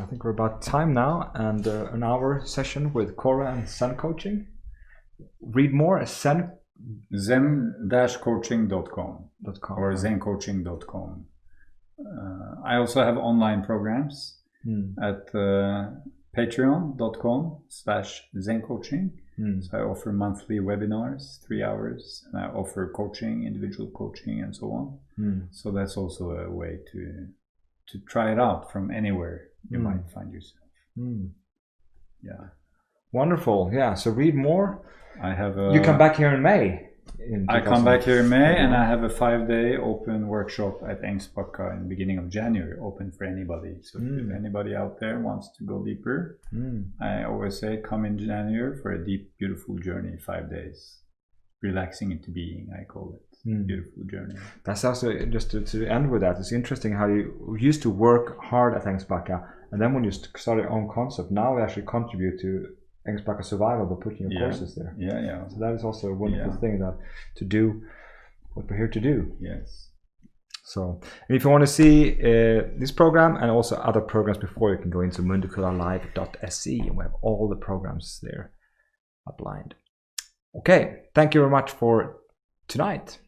think we're about time now, and an hour session with Kåre and Zen Coaching. Read more at zen-coaching.com or zencoaching.com. I also have online programs at patreon.com/zencoaching. So I offer monthly webinars, 3 hours, and I offer coaching, individual coaching, and so on. So that's also a way to try it out from anywhere you might find yourself. Yeah. Wonderful. Yeah. So read more. I have you come back here in May. I come back here in May, and I have a 5-day open workshop at Ängsbacka in the beginning of January, open for anybody. So if anybody out there wants to go deeper, I always say come in January for a deep, beautiful journey, 5 days. Relaxing into being, I call it. Beautiful journey. That's also, just to end with that, it's interesting how you used to work hard at Ängsbacka, and then when you started your own concept, now we actually contribute to Ängsbacka survival by putting your courses there. Yeah. So that is also a wonderful thing, that to do what we're here to do. Yes. So, and if you want to see this program and also other programs before, you can go into mundekulalive.se, and we have all the programs there outlined. Okay, thank you very much for tonight.